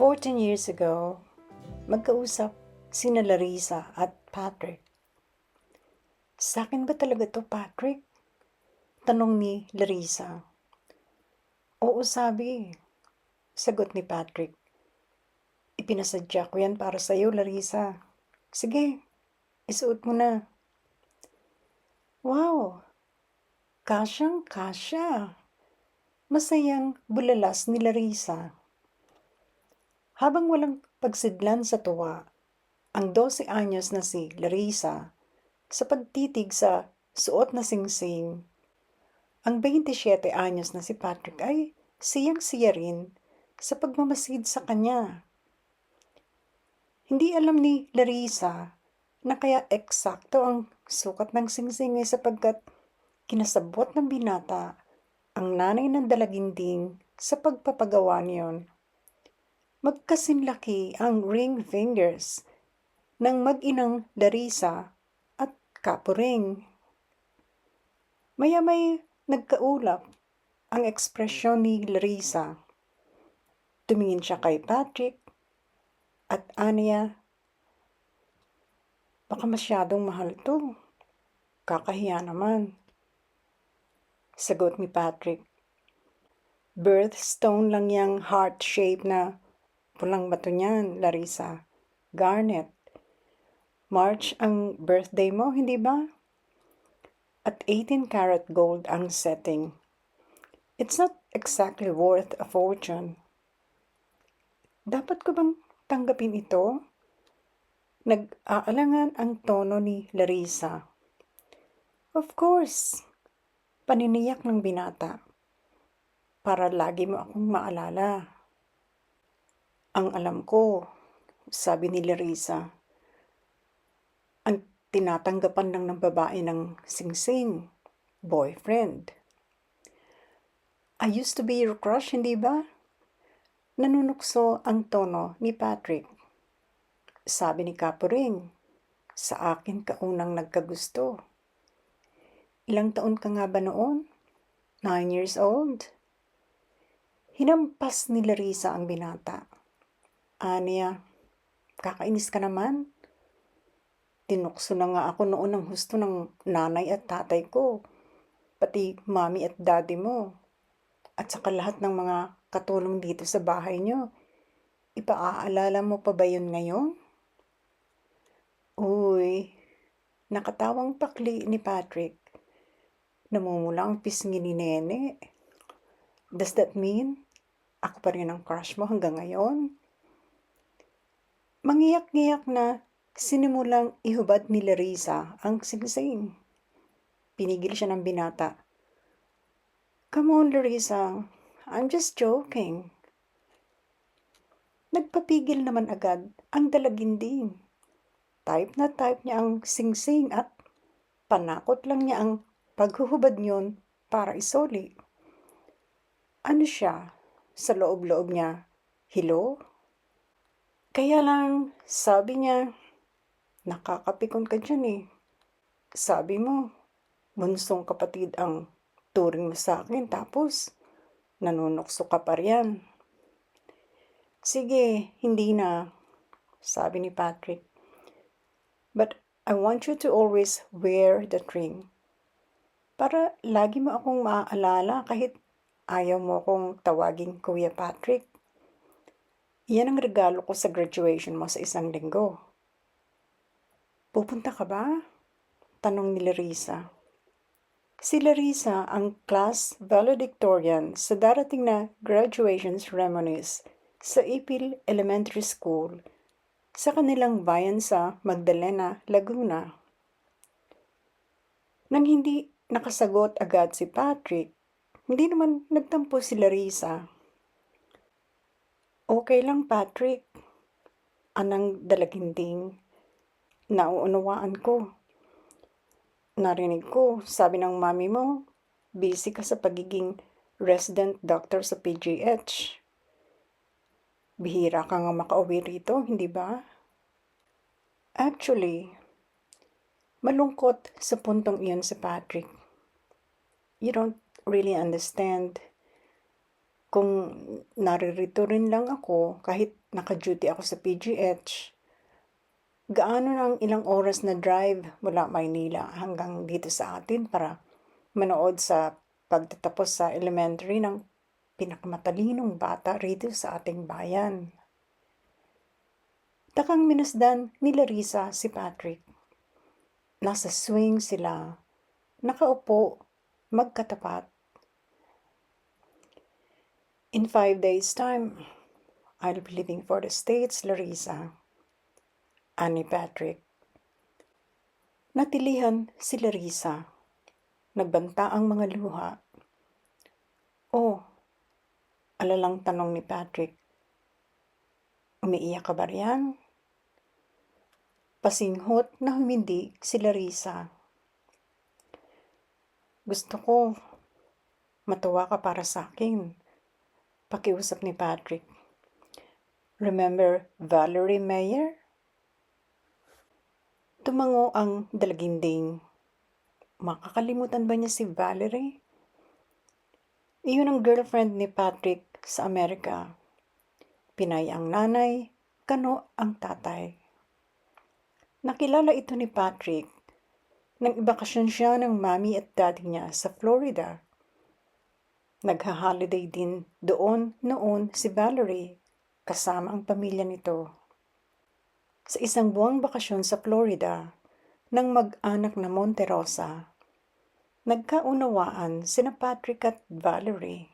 14 years ago, magkausap sina Larissa at Patrick. Sa akin ba talaga to, Patrick? Tanong ni Larissa. Oo, sabi. Sagot ni Patrick. Ipinasadya ko yan para sa'yo, Larissa. Sige, isuot mo na. Wow! Kasyang-kasya. Masayang bulalas ni Larissa. Habang walang pagsidlan sa tuwa, ang 12 anyos na si Larissa sa pagtitig sa suot na singsing, ang 27 anyos na si Patrick ay siyang-siya rin sa pagmamasid sa kanya. Hindi alam ni Larissa na kaya eksakto ang sukat ng singsing ay sapagkat kinasabot ng binata ang nanay ng dalaginding sa pagpapagawa niyon. Magkasinlaki ang ring fingers ng mag-inang Larissa at Kapuring. Maya-may nagkaulap ang ekspresyon ni Larissa. Tumingin siya kay Patrick at aniya, baka masyadong mahal to. Kakahiya naman. Sagot ni Patrick. Birthstone lang yang heart shape na pulang bato niyan, Larissa. Garnet. March ang birthday mo, hindi ba? At 18 karat gold ang setting. It's not exactly worth a fortune. Dapat ko bang tanggapin ito? Nag-aalangan ang tono ni Larissa. Of course, paniniyak ng binata. Para lagi mo akong maalala. Ang alam ko, sabi ni Larissa, ang tinatanggapan lang ng babae ng singsing, boyfriend. I used to be your crush, hindi ba? Nanunukso ang tono ni Patrick. Sabi ni Kapuring, sa akin ka unang nagkagusto. Ilang taon ka nga ba noon? 9 years old? Hinampas ni Larissa ang binata. Aniya, kakainis ka naman. Tinukso na nga ako noon ng husto ng nanay at tatay ko, pati mami at daddy mo, at saka lahat ng mga katulong dito sa bahay nyo. Ipaaalala mo pa ba yun ngayon? Uy, nakatawang pakli ni Patrick. Namumula ang pisngi ni Nene. Does that mean ako pa rin ang crush mo hanggang ngayon? Mangiyak-ngiyak na sinimulang ihubad ni Larissa ang singsing. Pinigil siya ng binata. Come on, Larissa. I'm just joking. Nagpapigil naman agad ang dalaginding. Type na type niya ang singsing at panakot lang niya ang paghuhubad niyon para isoli. Ano siya? Sa loob-loob niya, hilo? Kaya lang, sabi niya, nakakapikon ka dyan eh. Sabi mo, bunsong kapatid ang turing mo sa akin tapos nanunokso ka pa riyan. Sige, hindi na, sabi ni Patrick. But I want you to always wear that ring. Para lagi mo akong maaalala kahit ayaw mo akong tawaging Kuya Patrick. Iyan ang regalo ko sa graduation mo sa 1 linggo. Pupunta ka ba? Tanong ni Larissa. Si Larissa ang class valedictorian sa darating na graduation ceremonies sa Ipil Elementary School sa kanilang bayan sa Magdalena, Laguna. Nang hindi nakasagot agad si Patrick, hindi naman nagtampo si Larissa. Okay lang, Patrick. Anang dalaginding. Nauunawaan ko. Narinig ko, sabi ng mami mo, busy ka sa pagiging resident doctor sa PGH. Bihira ka nga makauwi rito, hindi ba? Actually, malungkot sa puntong iyon si Patrick. You don't really understand. Kung naririto rin lang ako kahit naka-duty ako sa PGH, gaano na ang ilang oras na drive mula Maynila hanggang dito sa atin para manood sa pagtatapos sa elementary ng pinakamatalinong bata rito sa ating bayan. Takang minasdan ni Larissa si Patrick. Nasa swing sila, nakaupo, magkatapat. In 5 days' time, I'll be leaving for the States, Larissa. Ani Patrick. Natilihan si Larissa. Nagbanta ang mga luha. Oh, alalang tanong ni Patrick. Umiiyak ka ba riyan? Pasinghot na humindig si Larissa. Gusto ko, matuwa ka para sa akin. Pakiusap ni Patrick. Remember Valerie Mayer? Tumango ang dalaginding. Makakalimutan ba niya si Valerie? Iyon ang girlfriend ni Patrick sa Amerika. Pinay ang nanay, Kano ang tatay. Nakilala ito ni Patrick nang ibakasyon siya ng mami at daddy niya sa Florida. Nagha-holiday din doon noon si Valerie kasama ang pamilya nito. Sa isang buwang bakasyon sa Florida, ng mag-anak na Monterosa, nagkaunawaan sina Patrick at Valerie.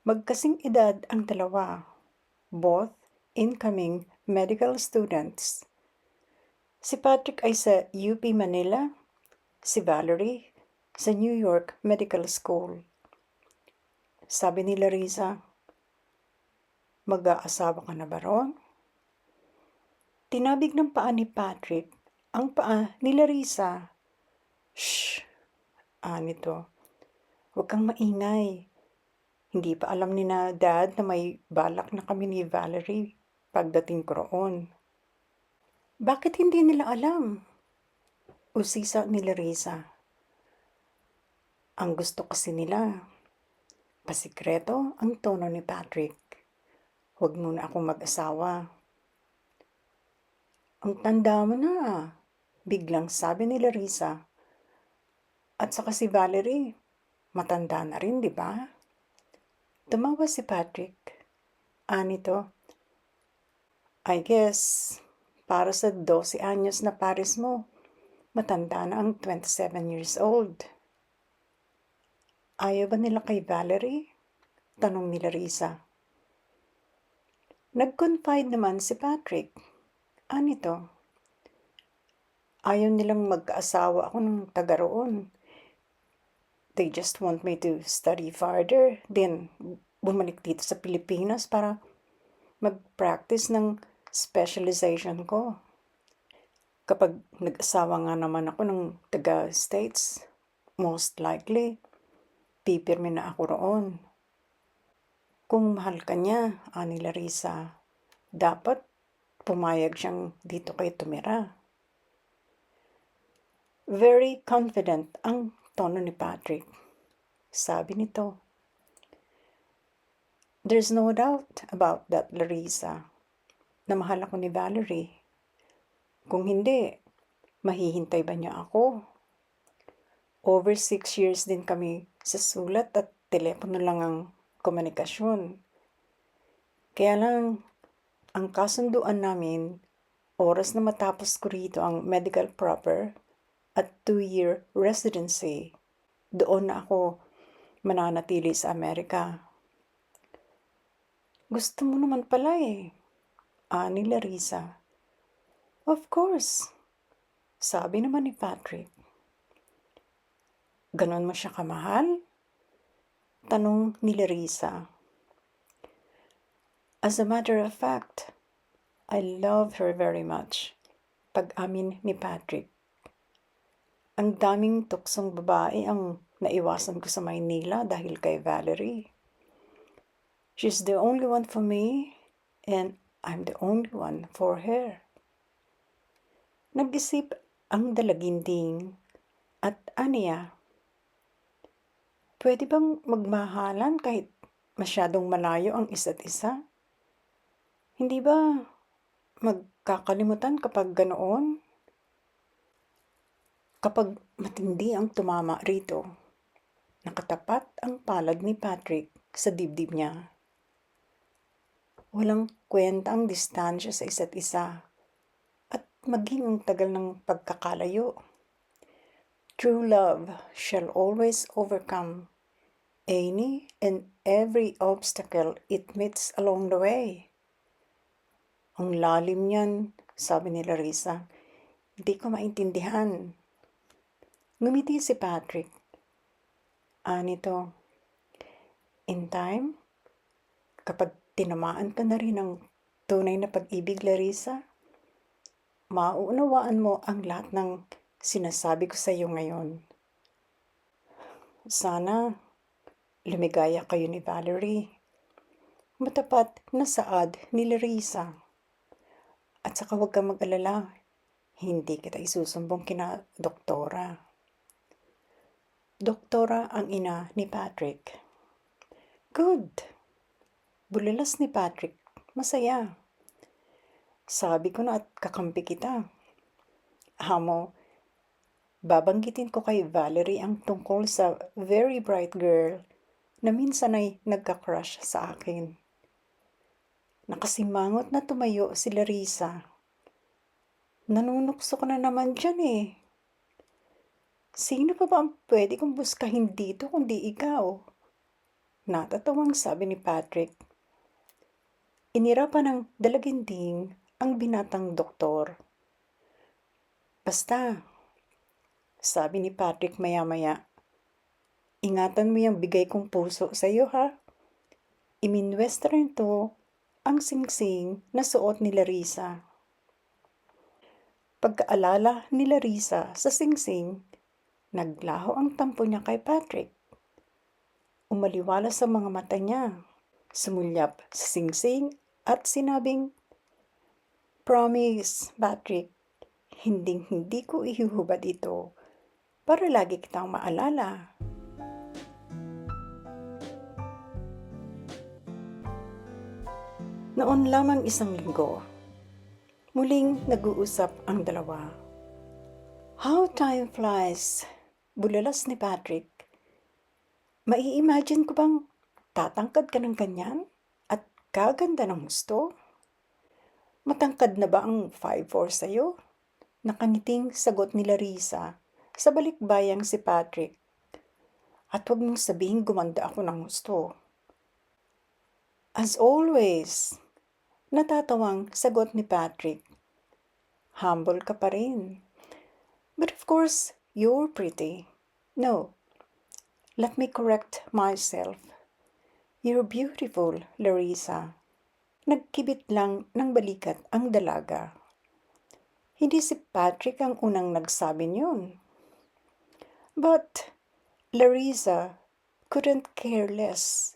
Magkasing edad ang dalawa, both incoming medical students. Si Patrick ay sa UP Manila, si Valerie sa New York Medical School. Sabi ni Larissa, mag-aasawa ka na ba ron? Tinabig ng paa ni Patrick ang paa ni Larissa. Shh! Nito. Huwag kang maingay. Hindi pa alam ni na Dad na may balak na kami ni Valerie pagdating ko roon. Bakit hindi nila alam? Usisa ni Larissa. Ang gusto kasi nila. Pasikreto ang tono ni Patrick. Huwag muna akong mag-asawa. Ang tanda mo na, biglang sabi ni Larissa. At saka si Valerie, matanda na rin, di ba? Tumawa si Patrick. Nito, I guess, para sa 12 anyos na pares mo, matanda na ang 27 years old. Ayaw ba nila kay Valerie? Tanong ni Larissa. Nag-confide naman si Patrick. Nito, ayaw nilang magkaasawa ako ng taga roon. They just want me to study further, then bumalik dito sa Pilipinas para mag-practice ng specialization ko. Kapag nag-asawa nga naman ako ng taga-States, most likely, pipirme na ako roon. Kung mahal ka niya, ani Larissa, dapat pumayag siyang dito kayo tumira. Very confident ang tono ni Patrick. Sabi nito, there's no doubt about that, Larissa, na mahal ako ni Valerie. Kung hindi, mahihintay ba niya ako? Over 6 years din kami sa sulat at telepono lang ang komunikasyon. Kaya lang, ang kasunduan namin, oras na matapos ko rito ang medical proper at 2-year residency, doon na ako mananatili sa Amerika. Gusto mo naman pala ani Larissa. Of course, sabi naman ni Patrick. Ganon mo siya kamahal? Tanong ni Larissa. As a matter of fact, I love her very much. Pag-amin ni Patrick. Ang daming tuksong babae ang naiwasan ko sa Maynila dahil kay Valerie. She's the only one for me and I'm the only one for her. Nag-isip ang dalaginding at aniya. Pwede bang magmahalan kahit masyadong malayo ang isa't isa? Hindi ba magkakalimutan kapag ganoon? Kapag matindi ang tumama rito, nakatapat ang palad ni Patrick sa dibdib niya. Walang kwenta ang distansya sa isa't isa at maging ang tagal ng pagkakalayo. True love shall always overcome any and every obstacle it meets along the way. Ang lalim niyan, sabi ni Larissa. Hindi ko maintindihan. Ngumiti si Patrick. Nito, in time, kapag tinamaan ka na rin ng tunay na pag-ibig, Larissa, mauunawaan mo ang lahat ng sinasabi ko sa iyo ngayon. Sana lumigaya kayo ni Valerie. Matapat na saad ni Larissa. At saka huwag kang mag-alala, hindi kita isusumbong kina doktora. Doktora ang ina ni Patrick. Good! Bulalas ni Patrick. Masaya. Sabi ko na at kakampi kita. Hamo, babanggitin ko kay Valerie ang tungkol sa very bright girl na minsan ay nagka-crush sa akin. Nakasimangot na tumayo si Larissa. Nanunukso ko na naman dyan eh. Sino pa ba ang pwede kong buskahin dito kundi ikaw? Natatawang sabi ni Patrick. Inira pa ng dalaginding ang binatang doktor. Basta, sabi ni Patrick maya-maya, ingatan mo yung bigay kong puso sa iyo ha. Iminwesta rin to ang singsing na suot ni Larissa. Pagkaalala ni Larissa sa singsing, naglaho ang tampo niya kay Patrick. Umaliwala sa mga mata niya, sumulyap sa singsing at sinabing, Promise, Patrick, hindi ko ihuhubad ito para lagi kitang maalala. Noon lamang isang linggo, muling nag-uusap ang dalawa. How time flies, bulalas ni Patrick. Mai-imagine ko bang tatangkad ka ng ganyan at kaganda ng gusto? Matangkad na ba ang 5'4" sa'yo? Nakangiting sagot ni Larissa sa balikbayang si Patrick. At huwag mong sabihin gumanda ako ng gusto. As always, natatawang sagot ni Patrick. Humble ka pa rin. But of course, you're pretty. No, let me correct myself. You're beautiful, Larissa. Nagkibit lang ng balikat ang dalaga. Hindi si Patrick ang unang nagsabi niyon. But Larissa couldn't care less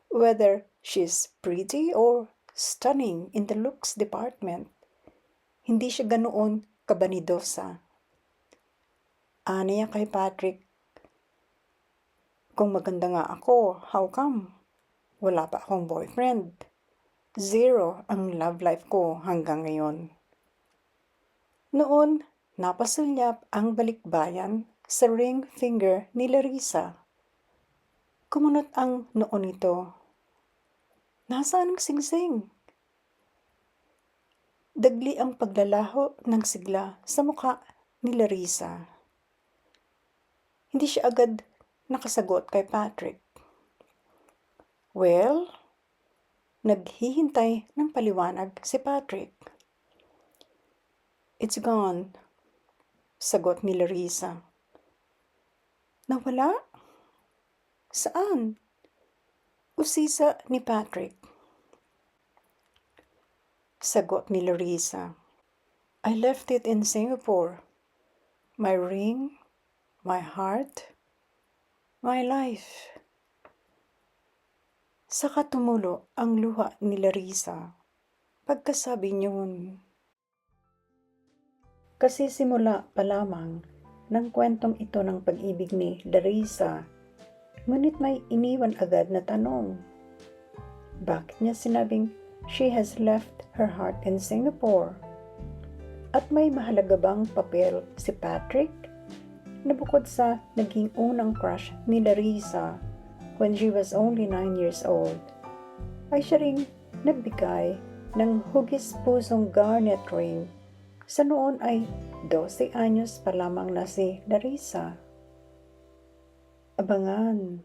whether she's pretty or stunning in the looks department. Hindi siya ganoon kabanidosa. Aniya kay Patrick, kung maganda nga ako, how come? Wala pa akong boyfriend. 0 ang love life ko hanggang ngayon. Noon, napasulyap ang balikbayan sa ring finger ni Larissa. Kumunot ang noo nito. Nasaan ang singsing? Dagli ang paglalaho ng sigla sa mukha ni Larissa. Hindi siya agad nakasagot kay Patrick. Well, naghihintay ng paliwanag si Patrick. It's gone, sagot ni Larissa. Nawala? Saan? Usisa ni Patrick. Sagot ni Larissa. I left it in Singapore. My ring, my heart, my life. Saka tumulo ang luha ni Larissa pagkasabi niyon. Kasi simula pa lamang ng kwentong ito ng pag-ibig ni Larissa, ngunit may iniwan agad na tanong. Bakit niya sinabing she has left her heart in Singapore. At may mahalaga bang papel si Patrick na bukod sa naging unang crush ni Larissa when she was only 9 years old, ay siya ring nagbigay ng hugis-pusong garnet ring sa noon ay 12 anyos pa lamang na si Larissa. Abangan